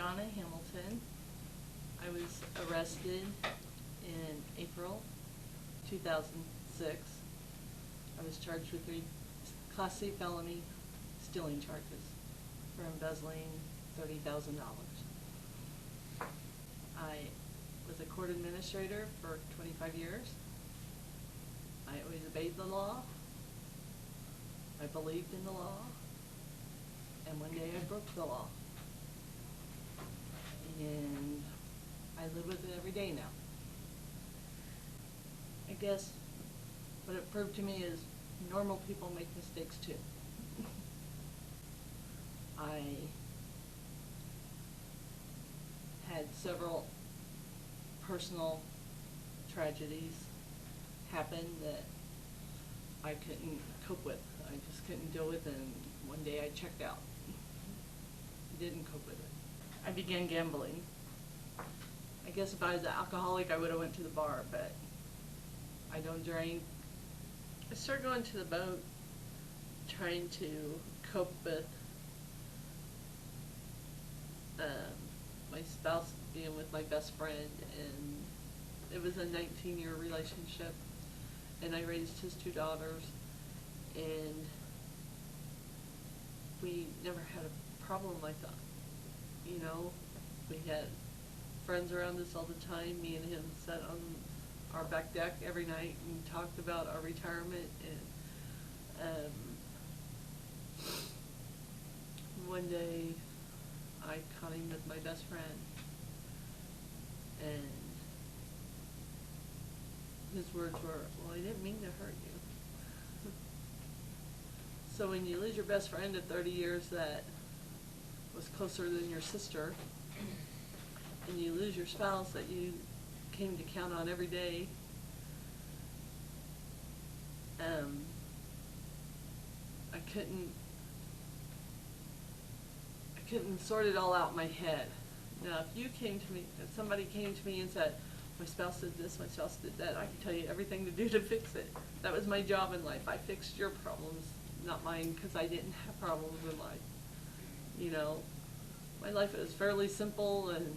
Donna Hamilton. I was arrested in April 2006. I was charged with 3 Class C felony stealing charges for embezzling $30,000. I was a court administrator for 25 years. I always obeyed the law. I believed in the law. And one day I broke the law. And I live with it every day now. I guess what it proved to me is normal people make mistakes too. I had several personal tragedies happen that I couldn't cope with. I just couldn't deal with, and one day I checked out. Didn't cope with it. I began gambling. I guess if I was an alcoholic, I would have went to the bar, but I don't drink. I started going to the boat, trying to cope with my spouse being with my best friend, and it was a 19-year relationship, and I raised his 2 daughters, and we never had a problem like that. You know, we had friends around us all the time. Me and him sat on our back deck every night and talked about our retirement, and one day I caught him with my best friend, and his words were, "Well, I didn't mean to hurt you." So when you lose your best friend of 30 years that was closer than your sister, and you lose your spouse that you came to count on every day, I couldn't sort it all out in my head. Now, if somebody came to me and said, "My spouse did this, my spouse did that," I could tell you everything to do to fix it. That was my job in life. I fixed your problems, not mine, because I didn't have problems in life. You know, my life was fairly simple and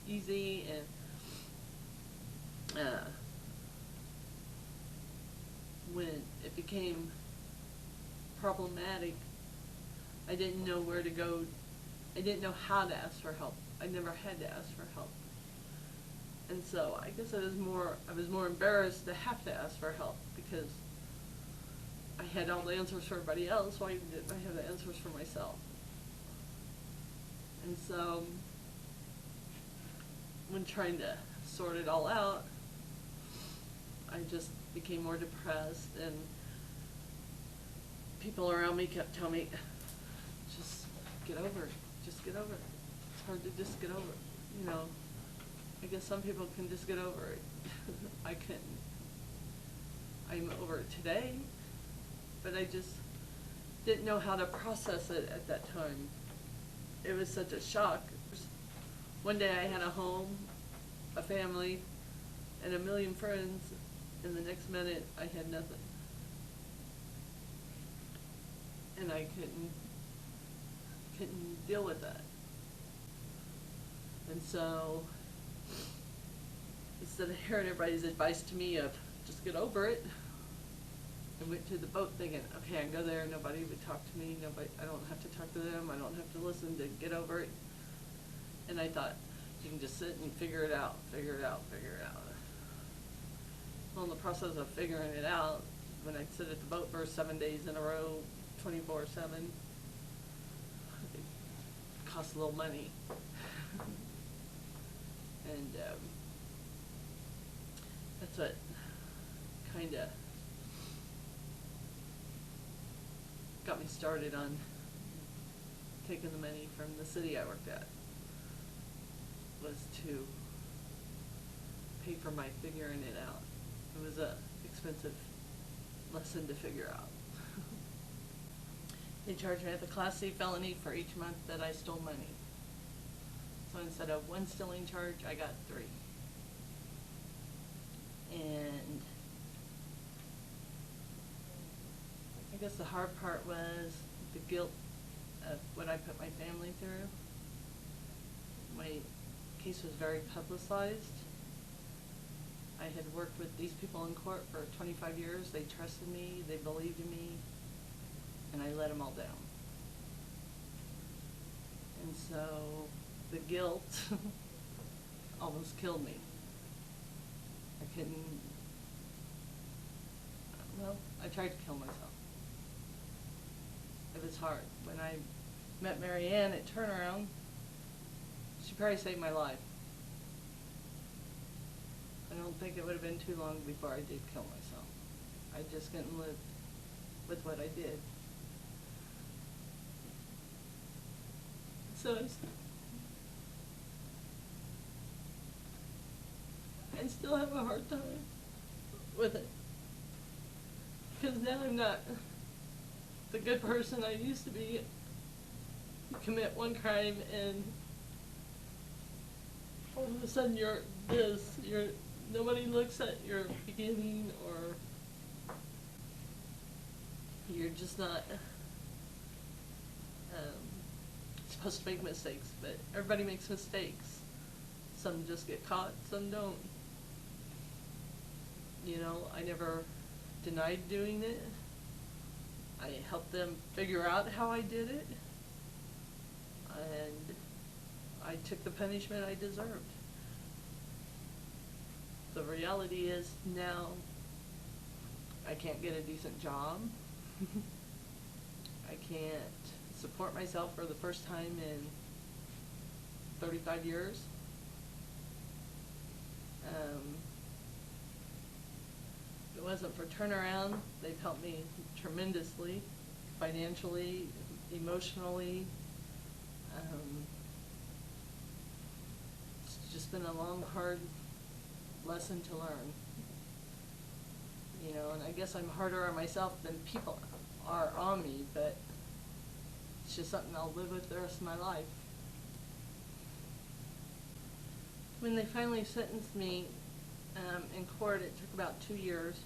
easy, and when it became problematic, I didn't know where to go. I didn't know how to ask for help. I never had to ask for help. And so I guess I was more embarrassed to have to ask for help, because I had all the answers for everybody else. Why didn't I have the answers for myself? And so when trying to sort it all out, I just became more depressed, and people around me kept telling me, "Just get over it, just get over it. It's hard to just get over it." You know, I guess some people can just get over it. I couldn't. I'm over it today, but I just didn't know how to process it at that time. It was such a shock. One day I had a home, a family, and a million friends, and the next minute I had nothing. And I couldn't deal with that. And so instead of hearing everybody's advice to me of just get over it, I went to the boat thinking, okay, I can go there, nobody would talk to me, I don't have to talk to them, I don't have to listen to get over it. And I thought, you can just sit and figure it out. Well, in the process of figuring it out, when I'd sit at the boat for 7 days in a row, 24/7, it cost a little money. And that's what kind of got me started on taking the money from the city I worked at, was to pay for my figuring it out. It was a expensive lesson to figure out. They charged me with a Class C felony for each month that I stole money. So instead of 1 stealing charge, I got 3. And I guess the hard part was the guilt of what I put my family through. case was very publicized. I had worked with these people in court for 25 years. They trusted me, they believed in me, and I let them all down. And so the guilt almost killed me. I couldn't, well, I tried to kill myself. It was hard. When I met Mary Ann at Turnaround, she probably saved my life. I don't think it would have been too long before I did kill myself. I just couldn't live with what I did. So I still have a hard time with it. Because now I'm not the good person I used to be. You commit one crime and all of a sudden nobody looks at your beginning, or you're just not supposed to make mistakes, but everybody makes mistakes. Some just get caught, some don't. You know, I never denied doing it. I helped them figure out how I did it, and I took the punishment I deserved. The reality is now I can't get a decent job. I can't support myself for the first time in 35 years. If it wasn't for Turnaround, they've helped me tremendously, financially, emotionally. It's just been a long, hard lesson to learn. You know, and I guess I'm harder on myself than people are on me, but it's just something I'll live with the rest of my life. When they finally sentenced me in court, it took about 2 years.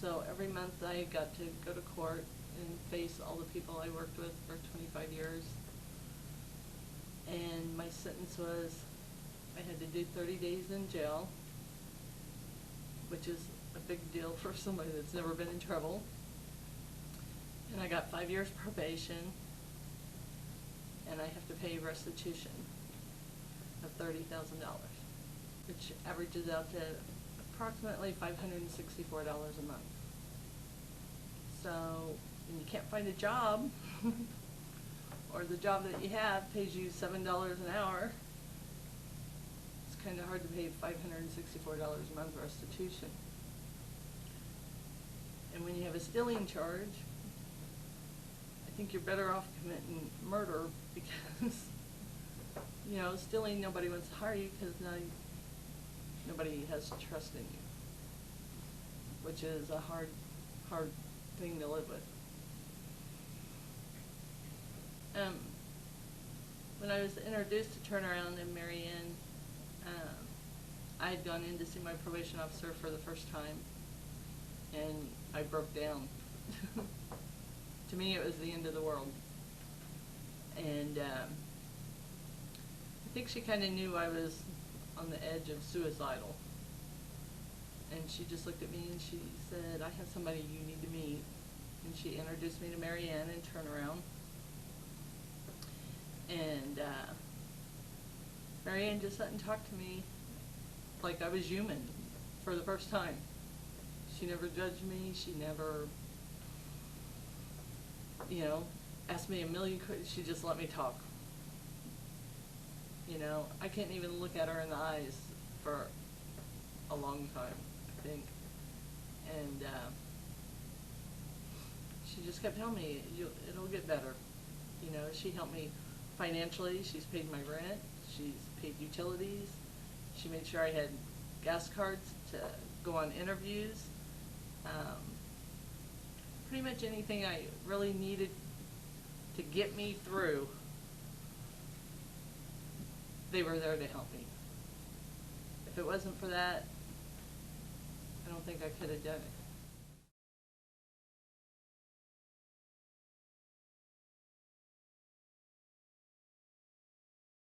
So every month I got to go to court and face all the people I worked with for 25 years. And my sentence was, I had to do 30 days in jail, which is a big deal for somebody that's never been in trouble. And I got 5 years probation, and I have to pay restitution of $30,000, which averages out to approximately $564 a month. So when you can't find a job, or the job that you have pays you $7 an hour, it's kind of hard to pay $564 a month restitution. And when you have a stealing charge, I think you're better off committing murder, because, you know, stealing, nobody wants to hire you because nobody has trust in you, which is a hard thing to live with. When I was introduced to Turnaround and Mary Ann, I had gone in to see my probation officer for the first time, and I broke down. To me, it was the end of the world. And I think she kind of knew I was on the edge of suicidal. And she just looked at me and she said, I have somebody you need to meet. And she introduced me to Mary Ann and Turnaround. And Mary Ann just sat and talked to me like I was human for the first time. She never judged me. She never, you know, asked me a million questions. She just let me talk. You know, I can't even look at her in the eyes for a long time, I think. And she just kept telling me, it'll get better. You know, she helped me financially. She's paid my rent. She's paid utilities. She made sure I had gas cards to go on interviews. Pretty much anything I really needed to get me through, they were there to help me. If it wasn't for that, I don't think I could have done it.